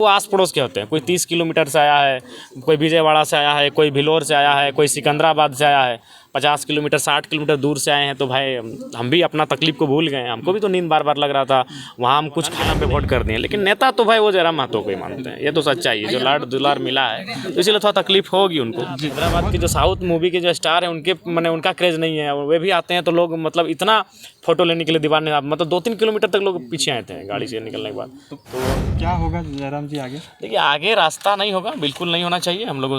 वो आस पड़ोस के होते हैं, कोई 30 किलोमीटर से आया है, कोई विजयवाड़ा से आया है, कोई भिलोर से आया है, कोई सिकंदराबाद से आया है, 50 किलोमीटर 60 किलोमीटर दूर से आए हैं। तो भाई हम भी अपना तकलीफ को भूल गए, हमको भी तो नींद बार बार लग रहा था, वहाँ हम कुछ खाना पे वोट कर दिए। लेकिन नेता तो भाई वो जरा महतो को ही मानते हैं, ये तो सच्चाई है। जो लाड दुलार मिला है तो इसीलिए थोड़ा तकलीफ होगी उनको। हैदराबाद की जो साउथ मूवी के जो स्टार हैं उनके मैंने उनका क्रेज़ नहीं है, वे भी आते हैं तो लोग मतलब इतना फोटो लेने के लिए दीवाने, मतलब 2-3 किलोमीटर तक लोग पीछे आए थे गाड़ी से निकलने के बाद। तो क्या होगा जयराम जी आगे? देखिए आगे रास्ता नहीं होगा, बिल्कुल नहीं होना चाहिए। हम लोग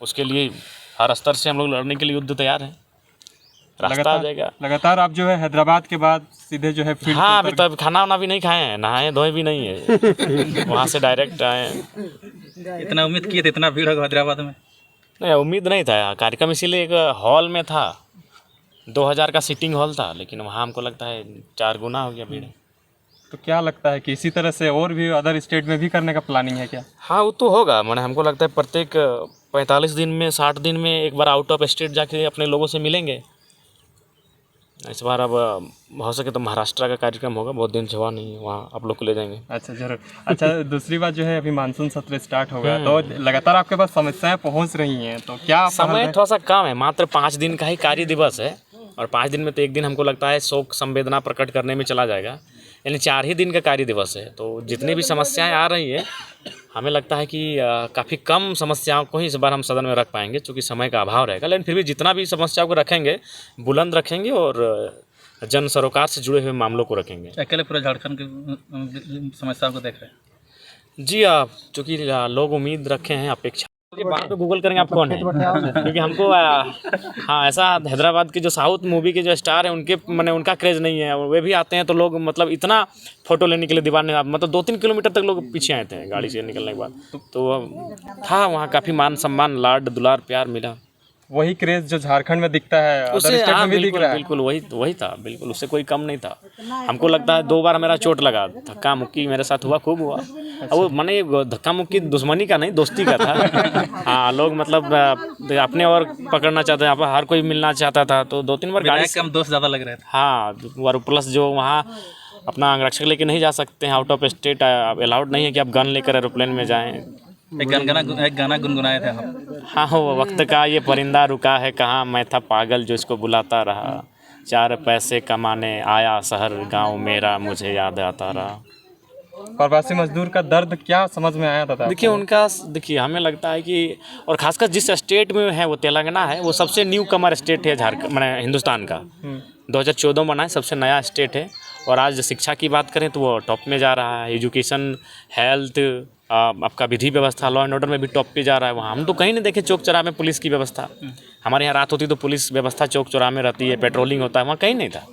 उसके लिए हर स्तर से हम लोग लड़ने के लिए युद्ध तैयार हैं। रास्ता आ जाएगा। लगातार आप जो है हैदराबाद के बाद सीधे जो है फील्ड हाँ, अभी तो खाना वाना भी नहीं खाए हैं, नहाए धोए भी नहीं है, वहाँ से डायरेक्ट आए। इतना उम्मीद किए थे इतना भीड़ होगा हैदराबाद में? नहीं, उम्मीद नहीं था। कार्यक्रम इसीलिए एक हॉल में था, 2000 का सीटिंग हॉल था, लेकिन वहाँ हमको लगता है 4 गुना हो गया भीड़। तो क्या लगता है कि इसी तरह से और भी अदर स्टेट में भी करने का प्लानिंग है क्या? हाँ, वो तो होगा। मैंने हमको लगता है प्रत्येक 45 दिन में 60 दिन में एक बार आउट ऑफ स्टेट जाके अपने लोगों से मिलेंगे। इस बार अब हो सके तो महाराष्ट्र का कार्यक्रम होगा, बहुत दिन से हुआ नहीं है, वहाँ आप लोग को ले जाएंगे। अच्छा जरूर। अच्छा दूसरी बात जो है अभी मानसून सत्र स्टार्ट होगा तो लगातार आपके पास समस्याएं पहुंच रही हैं, तो क्या समय थोड़ा सा कम है, मात्र 5 दिन का ही कार्य दिवस है, और 5 दिन में तो एक दिन हमको लगता है शोक संवेदना प्रकट करने में चला जाएगा, यानी 4 ही दिन का कार्य दिवस है। तो जितनी भी समस्याएं आ रही हैं हमें लगता है कि काफ़ी कम समस्याओं को ही इस बार हम सदन में रख पाएंगे, क्योंकि समय का अभाव रहेगा। लेकिन फिर भी जितना भी समस्याओं को रखेंगे बुलंद रखेंगे और जन सरोकार से जुड़े हुए मामलों को रखेंगे। अकेले पूरे झारखंड की समस्याओं को देख रहे हैं? जी, चूँकि लोग उम्मीद रखे हैं, अपेक्षा बात तो गूगल करेंगे आप कौन है, क्योंकि हमको हाँ ऐसा हैदराबाद के जो साउथ मूवी के जो स्टार हैं उनके मैंने उनका क्रेज़ नहीं है, वे भी आते हैं तो लोग मतलब इतना फोटो लेने के लिए दीवाने, मतलब 2-3 किलोमीटर तक लोग पीछे आए थे गाड़ी से निकलने के बाद। तो था वहाँ काफ़ी मान सम्मान, लाड दुलार प्यार मिला। वही क्रेज जो झारखंड में दिखता है अदर उससे स्टेट में भी दिख रहा है? बिल्कुल वही था, बिल्कुल उससे कोई कम नहीं था। हमको लगता है 2 बार मेरा चोट लगा, धक्का मुक्की मेरे साथ हुआ, खूब हुआ। अब वो माने धक्का मुक्की दुश्मनी का नहीं, दोस्ती का था। हाँ, लोग मतलब अपने और पकड़ना चाहते हैं, हर कोई मिलना चाहता था, तो 2-3 बार गाड़ी कम दोस्त ज़्यादा लग रहे थे। हाँ, और प्लस जो वहाँ अपना अंगरक्षक लेके नहीं जा सकते हैं, आउट ऑफ स्टेट अलाउड नहीं है कि आप गन लेकर एरोप्लेन में जाएँ। एक गाना गुनगुनाए थे हम। हाँ हो वक्त का ये परिंदा रुका है कहाँ, मैं था पागल जो इसको बुलाता रहा, 4 पैसे कमाने आया शहर गांव मेरा, मुझे याद आता रहा। प्रवासी मजदूर का दर्द क्या समझ में आया था? देखिए हमें लगता है कि, और खासकर जिस स्टेट में है वो तेलंगाना है, वो सबसे न्यू कमर स्टेट है झारखंड मैंने हिंदुस्तान का। 2014 बना है, सबसे नया स्टेट है। और आज शिक्षा की बात करें तो वो टॉप में जा रहा है, एजुकेशन, हेल्थ, आपका विधि व्यवस्था, लॉ एंड ऑर्डर में भी टॉप पे जा रहा है। वहाँ हम तो कहीं नहीं देखे चौक चौराहे में पुलिस की व्यवस्था। हमारे यहाँ रात होती तो पुलिस व्यवस्था चौक चौराहे में रहती है, पेट्रोलिंग होता है, वहाँ कहीं नहीं था।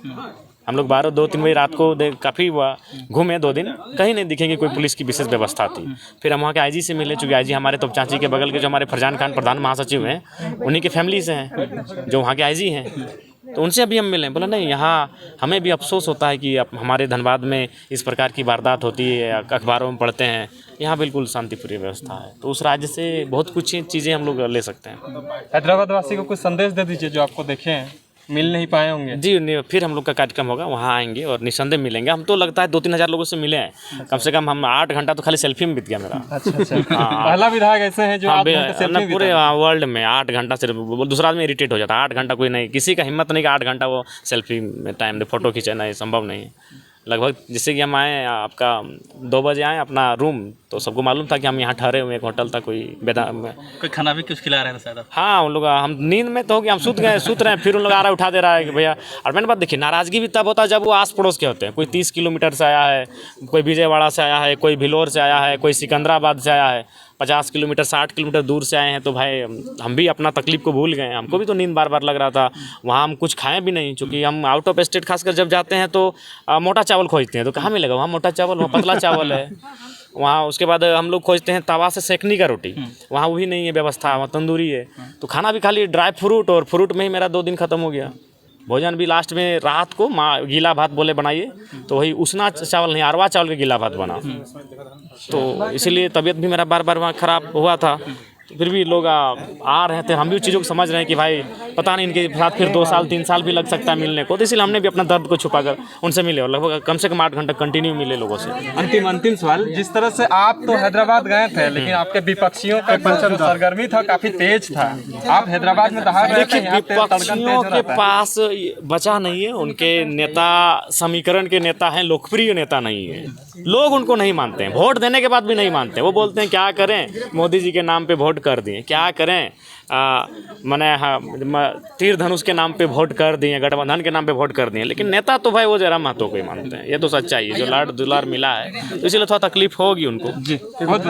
हम लोग 2-3 बजे रात को काफ़ी घूमे 2 दिन, कहीं नहीं दिखेंगे कोई पुलिस की विशेष व्यवस्था थी। फिर हम वहाँ के आईजी से मिले, चूँकि आईजी हमारे तोपचांची के बगल के जो हमारे फरजान खान प्रधान महासचिव हैं उन्हीं के फैमिली से हैं, जो वहाँ के आईजी हैं, तो उनसे अभी हम मिले। बोला नहीं, यहाँ हमें भी अफसोस होता है कि अब हमारे धनबाद में इस प्रकार की वारदात होती है, अखबारों में पढ़ते हैं, यहाँ बिल्कुल शांतिप्रिय व्यवस्था है। तो उस राज्य से बहुत कुछ चीज़ें हम लोग ले सकते हैं। हैदराबाद वासी को कुछ संदेश दे दीजिए जो आपको देखे हैं, मिल नहीं पाए होंगे। जी, फिर हम लोग का कार्यक्रम होगा, वहाँ आएंगे और निस्संदेह मिलेंगे। हम तो लगता है 2-3 हज़ार लोगों से मिले हैं, कम से कम हम 8 घंटा तो खाली सेल्फी में बीत गया मेरा। अच्छा। पहला विधायक ऐसे हैं जो हाँ, आप पूरे वर्ल्ड में 8 घंटा से दूसरा आदमी इरिटेट हो जाता है। 8 घंटा कोई नहीं, किसी का हिम्मत नहीं कि 8 घंटा वो सेल्फी में टाइम दे, फोटो खींचना ये संभव नहीं है। लगभग जैसे कि हम आए आपका 2 बजे आए अपना रूम, तो सबको मालूम था कि हम यहाँ ठहरे हुए, एक होटल था, कोई खाना भी कुछ खिला रहे थे शायद। हाँ, उन लोग हम नींद में तो हो गया, हम सूत रहे हैं, फिर उन लोग आ रहा उठा दे रहा है कि भैया। और मैंने बात देखिए, नाराज़गी भी तब होता है जब वो आस पड़ोस के होते हैं, कोई 30 किलोमीटर से आया है, कोई विजयवाड़ा से आया है, कोई भिलोर से आया है, कोई सिकंदराबाद से आया है, 50 किलोमीटर 60 किलोमीटर दूर से आए हैं। तो भाई हम भी अपना तकलीफ को भूल गए, हमको भी तो नींद बार बार लग रहा था, वहाँ हम कुछ खाएं भी नहीं, क्योंकि हम आउट ऑफ स्टेट खासकर जब जाते हैं तो मोटा चावल खोजते हैं, तो कहाँ मिलेगा वहाँ मोटा चावल, वहाँ पतला चावल है वहाँ। उसके बाद हम लोग खोजते हैं तवा से सेकने का रोटी, वहाँ वही नहीं है व्यवस्था, वहाँ तंदूरी है। तो खाना भी खाली ड्राई फ्रूट, और फ्रूट में ही मेरा 2 दिन ख़त्म हो गया। भोजन भी लास्ट में रात को माँ गीला भात बोले बनाइए, तो वही उसना चावल नहीं, अरवा चावल का गीला भात बना, तो इसीलिए तबीयत भी मेरा बार बार वहाँ ख़राब हुआ था। फिर भी लोग आ रहे थे, हम भी उस चीज़ों को समझ रहे हैं कि भाई पता नहीं इनके साथ फिर 2 साल 3 साल भी लग सकता है मिलने को, तो इसलिए हमने भी अपना दर्द को छुपा कर उनसे मिले और लगभग कम से कम 8 घंटा कंटिन्यू मिले लोगों से। अंतिम सवाल, जिस तरह से आप तो हैदराबाद गए थे लेकिन आपके विपक्षियों का जो सरगर्मी था काफी तेज था, आप हैदराबाद में दहाड़ रहे थे, देखिए यहाँ पे तड़कन तेज विपक्षियों हो के रहा था। पास बचा नहीं है, उनके नेता समीकरण के नेता हैं, लोकप्रिय नेता नहीं है, लोग उनको नहीं मानते हैं, वोट देने के बाद भी नहीं मानते हैं। वो बोलते हैं क्या करें, मोदी जी के नाम पे वोट कर दिए, क्या करें तीर धनुष के नाम पे वोट कर दिए, गठबंधन के नाम पे वोट कर दिए, लेकिन नेता तो भाई वो जयराम महतो को ही मानते हैं। ये तो सच्चाई है, जो लाड दुलार मिला है, तो इसलिए थोड़ा तकलीफ होगी उनको। जी बहुत